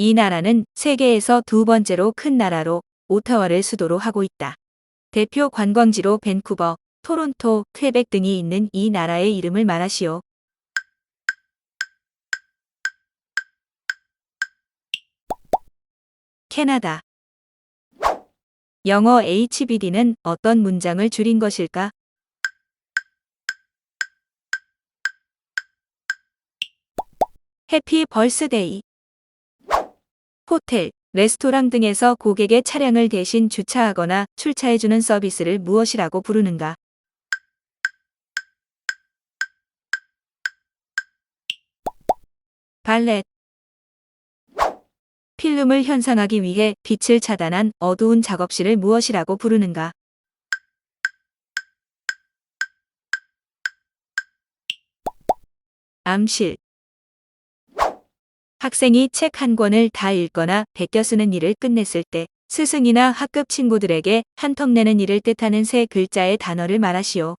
이 나라는 세계에서 두 번째로 큰 나라로 오타와를 수도로 하고 있다. 대표 관광지로 밴쿠버, 토론토, 퀘벡 등이 있는 이 나라의 이름을 말하시오. 캐나다. 영어 HBD는 어떤 문장을 줄인 것일까? 해피 벌스데이. 호텔, 레스토랑 등에서 고객의 차량을 대신 주차하거나 출차해주는 서비스를 무엇이라고 부르는가? 발렛. 필름을 현상하기 위해 빛을 차단한 어두운 작업실을 무엇이라고 부르는가? 암실. 학생이 책 한 권을 다 읽거나 베껴 쓰는 일을 끝냈을 때 스승이나 학급 친구들에게 한턱 내는 일을 뜻하는 세 글자의 단어를 말하시오.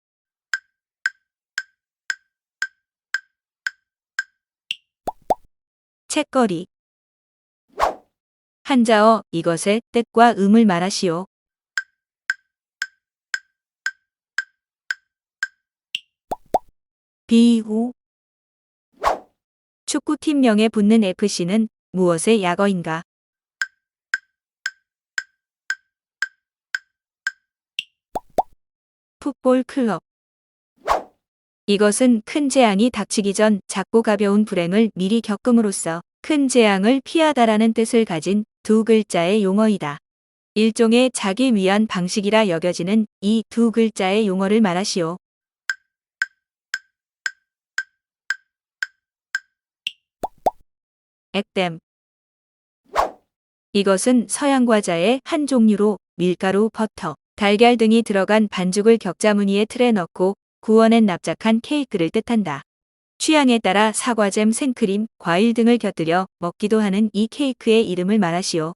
책거리. 한자어 이것의 뜻과 의미를 말하시오. 비후. 축구팀명에 붙는 FC는 무엇의 약어인가? 풋볼 클럽. 이것은 큰 재앙이 닥치기 전 작고 가벼운 불행을 미리 겪음으로써 큰 재앙을 피하다라는 뜻을 가진 두 글자의 용어이다. 일종의 자기 위안 방식이라 여겨지는 이 두 글자의 용어를 말하시오. 액땜. 이것은 서양 과자의 한 종류로 밀가루, 버터, 달걀 등이 들어간 반죽을 격자 무늬의 틀에 넣고 구워낸 납작한 케이크를 뜻한다. 취향에 따라 사과잼, 생크림, 과일 등을 곁들여 먹기도 하는 이 케이크의 이름을 말하시오.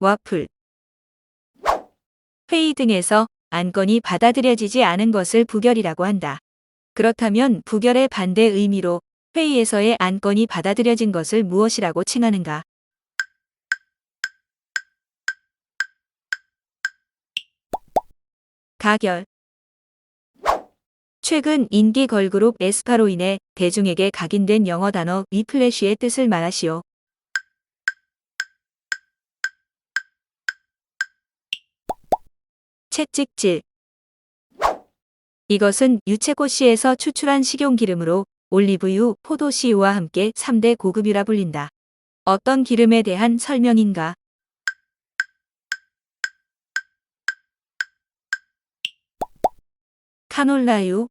와플. 회의 등에서 안건이 받아들여지지 않은 것을 부결이라고 한다. 그렇다면 부결의 반대 의미로 회의에서의 안건이 받아들여진 것을 무엇이라고 칭하는가? 가결. 최근 인기 걸그룹 에스파로 인해 대중에게 각인된 영어 단어 위플래시의 뜻을 말하시오. 채찍질. 이것은 유채꽃씨에서 추출한 식용기름으로 올리브유, 포도씨유와 함께 3대 고급유라 불린다. 어떤 기름에 대한 설명인가? 카놀라유.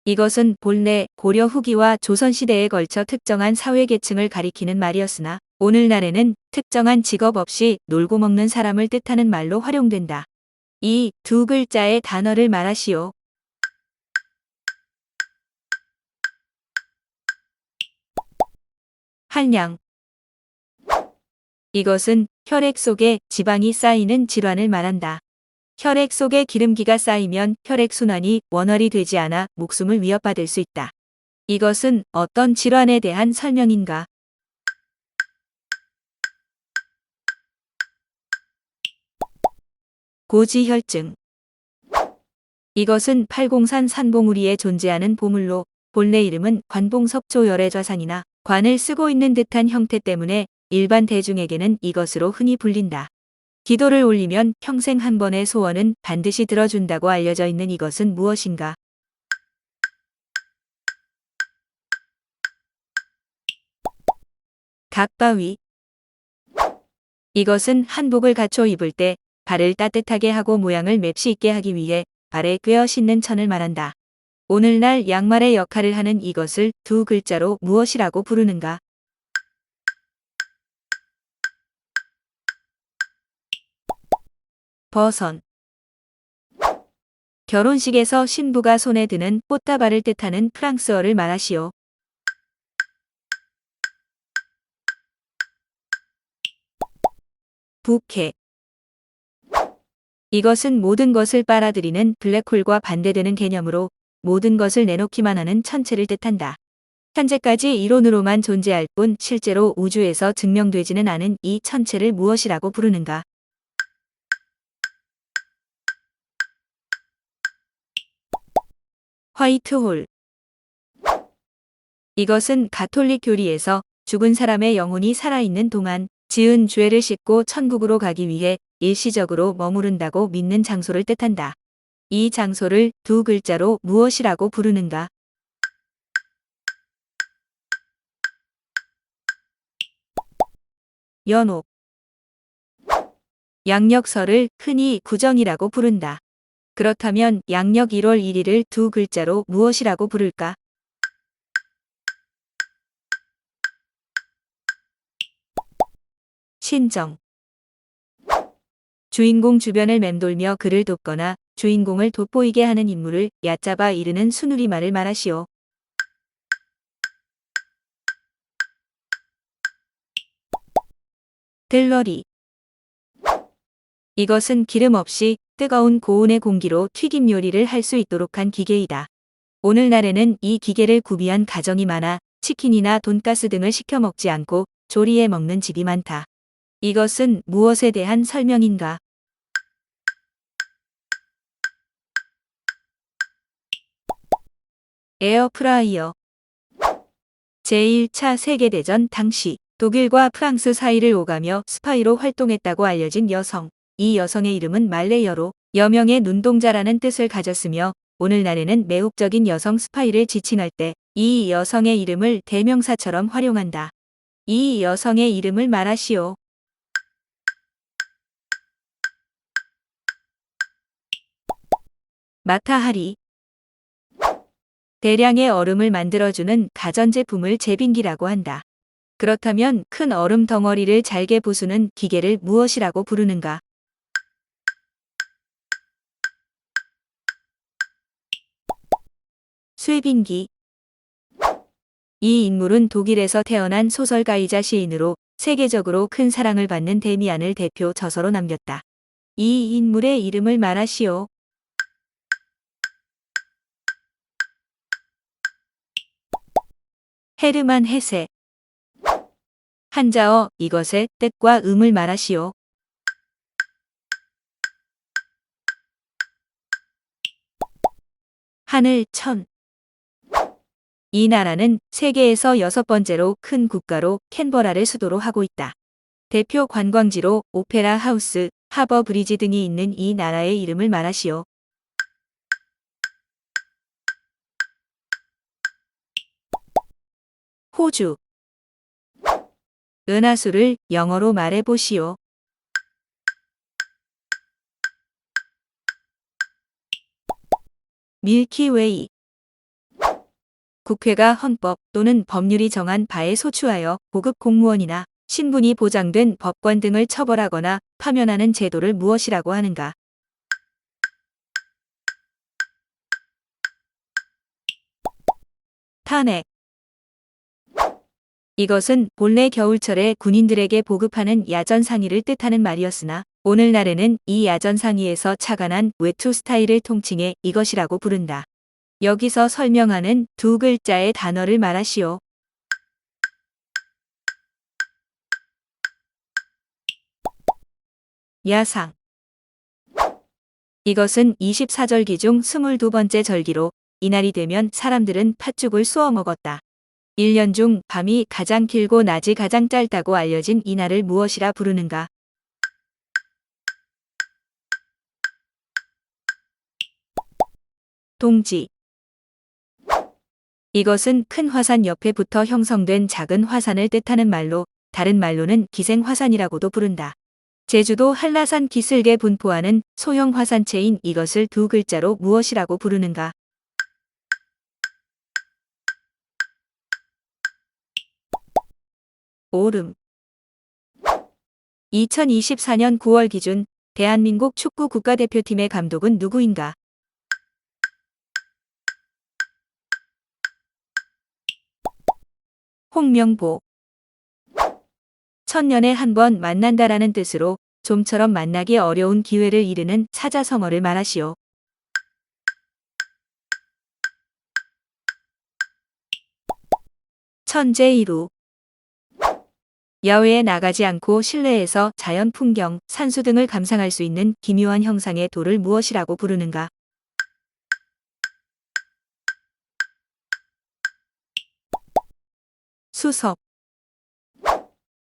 이것은 본래 고려 후기와 조선시대에 걸쳐 특정한 사회계층을 가리키는 말이었으나 오늘날에는 특정한 직업 없이 놀고 먹는 사람을 뜻하는 말로 활용된다. 이 두 글자의 단어를 말하시오. 한량. 이것은 혈액 속에 지방이 쌓이는 질환을 말한다. 혈액 속에 기름기가 쌓이면 혈액순환이 원활히 되지 않아 목숨을 위협받을 수 있다. 이것은 어떤 질환에 대한 설명인가? 고지혈증. 이것은 팔공산 산봉우리에 존재하는 보물로 본래 이름은 관봉석조 열애좌상이나 관을 쓰고 있는 듯한 형태 때문에 일반 대중에게는 이것으로 흔히 불린다. 기도를 올리면 평생 한 번의 소원은 반드시 들어준다고 알려져 있는 이것은 무엇인가? 각바위. 이것은 한복을 갖춰 입을 때 발을 따뜻하게 하고 모양을 맵시 있게 하기 위해 발에 꿰어 신는 천을 말한다. 오늘날 양말의 역할을 하는 이것을 두 글자로 무엇이라고 부르는가? 버선. 결혼식에서 신부가 손에 드는 꽃다발을 뜻하는 프랑스어를 말하시오. 부케. 이것은 모든 것을 빨아들이는 블랙홀과 반대되는 개념으로 모든 것을 내놓기만 하는 천체를 뜻한다. 현재까지 이론으로만 존재할 뿐 실제로 우주에서 증명되지는 않은 이 천체를 무엇이라고 부르는가? 화이트홀. 이것은 가톨릭 교리에서 죽은 사람의 영혼이 살아있는 동안 지은 죄를 씻고 천국으로 가기 위해 일시적으로 머무른다고 믿는 장소를 뜻한다. 이 장소를 두 글자로 무엇이라고 부르는가? 연옥. 양력설을 흔히 구정이라고 부른다. 그렇다면 양력 1월 1일을 두 글자로 무엇이라고 부를까? 신정. 주인공 주변을 맴돌며 그를 돕거나 주인공을 돋보이게 하는 인물을 얕잡아 이르는 순우리말을 말하시오. 들러리. 이것은 기름 없이 뜨거운 고온의 공기로 튀김 요리를 할 수 있도록 한 기계이다. 오늘날에는 이 기계를 구비한 가정이 많아 치킨이나 돈가스 등을 시켜 먹지 않고 조리해 먹는 집이 많다. 이것은 무엇에 대한 설명인가? 에어프라이어. 제1차 세계대전 당시 독일과 프랑스 사이를 오가며 스파이로 활동했다고 알려진 여성. 이 여성의 이름은 말레여로 여명의 눈동자라는 뜻을 가졌으며 오늘날에는 매혹적인 여성 스파이를 지칭할 때 이 여성의 이름을 대명사처럼 활용한다. 이 여성의 이름을 말하시오. 마타하리. 대량의 얼음을 만들어주는 가전제품을 제빙기라고 한다. 그렇다면 큰 얼음 덩어리를 잘게 부수는 기계를 무엇이라고 부르는가? 쇠빙기. 이 인물은 독일에서 태어난 소설가이자 시인으로 세계적으로 큰 사랑을 받는 데미안을 대표 저서로 남겼다. 이 인물의 이름을 말하시오. 헤르만 헤세. 한자어 이것의 뜻과 의미를 말하시오. 하늘, 천. 이 나라는 세계에서 6번째로 큰 국가로 캔버라를 수도로 하고 있다. 대표 관광지로 오페라 하우스, 하버 브리지 등이 있는 이 나라의 이름을 말하시오. 호주. 은하수를 영어로 말해 보시오. 밀키웨이. 국회가 헌법 또는 법률이 정한 바에 소추하여 고급 공무원이나 신분이 보장된 법관 등을 처벌하거나 파면하는 제도를 무엇이라고 하는가? 탄핵. 이것은 본래 겨울철에 군인들에게 보급하는 야전 상의를 뜻하는 말이었으나 오늘날에는 이 야전 상의에서 착안한 외투 스타일을 통칭해 이것이라고 부른다. 여기서 설명하는 두 글자의 단어를 말하시오. 야상. 이것은 24절기 중 22번째 절기로 이날이 되면 사람들은 팥죽을 쏘아 먹었다. 1년 중 밤이 가장 길고 낮이 가장 짧다고 알려진 이날을 무엇이라 부르는가? 동지. 이것은 큰 화산 옆에 붙어 형성된 작은 화산을 뜻하는 말로 다른 말로는 기생화산이라고도 부른다. 제주도 한라산 기슭에 분포하는 소형 화산체인 이것을 두 글자로 무엇이라고 부르는가? 오름. 2024년 9월 기준 대한민국 축구 국가대표팀의 감독은 누구인가? 홍명보. 천년에 한 번 만난다라는 뜻으로 좀처럼 만나기 어려운 기회를 이르는 사자성어를 말하시오. 천재이루. 야외에 나가지 않고 실내에서 자연 풍경, 산수 등을 감상할 수 있는 기묘한 형상의 돌을 무엇이라고 부르는가? 수석.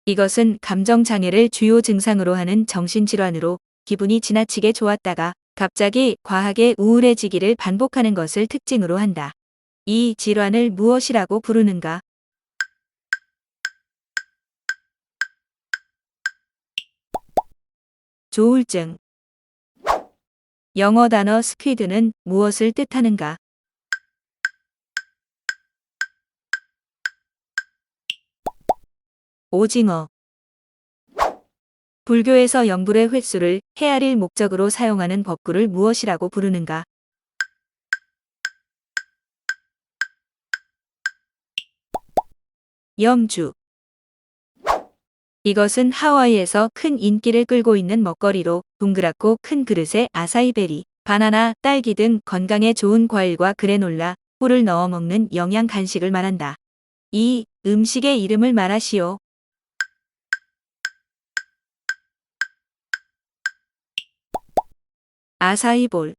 이것은 감정 장애를 주요 증상으로 하는 정신질환으로 기분이 지나치게 좋았다가 갑자기 과하게 우울해지기를 반복하는 것을 특징으로 한다. 이 질환을 무엇이라고 부르는가? 조울증. 영어 단어 스퀴드는 무엇을 뜻하는가? 오징어. 불교에서 영불의 횟수를 헤아릴 목적으로 사용하는 법구를 무엇이라고 부르는가? 염주. 이것은 하와이에서 큰 인기를 끌고 있는 먹거리로 동그랗고 큰 그릇에 아사이베리, 바나나, 딸기 등 건강에 좋은 과일과 그래놀라, 꿀을 넣어 먹는 영양 간식을 말한다. 이 음식의 이름을 말하시오. 아사이볼.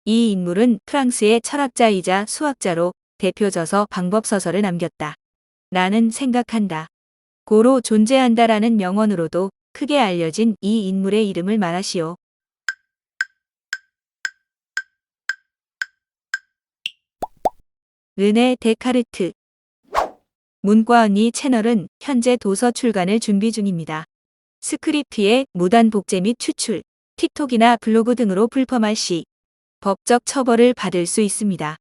이 인물은 프랑스의 철학자이자 수학자로 대표져서 방법서설을 남겼다. 나는 생각한다. 고로 존재한다라는 명언으로도 크게 알려진 이 인물의 이름을 말하시오. 르네 데카르트. 문과 언니 채널은 현재 도서 출간을 준비 중입니다. 스크립트의 무단 복제 및 추출, 틱톡이나 블로그 등으로 불펌할 시 법적 처벌을 받을 수 있습니다.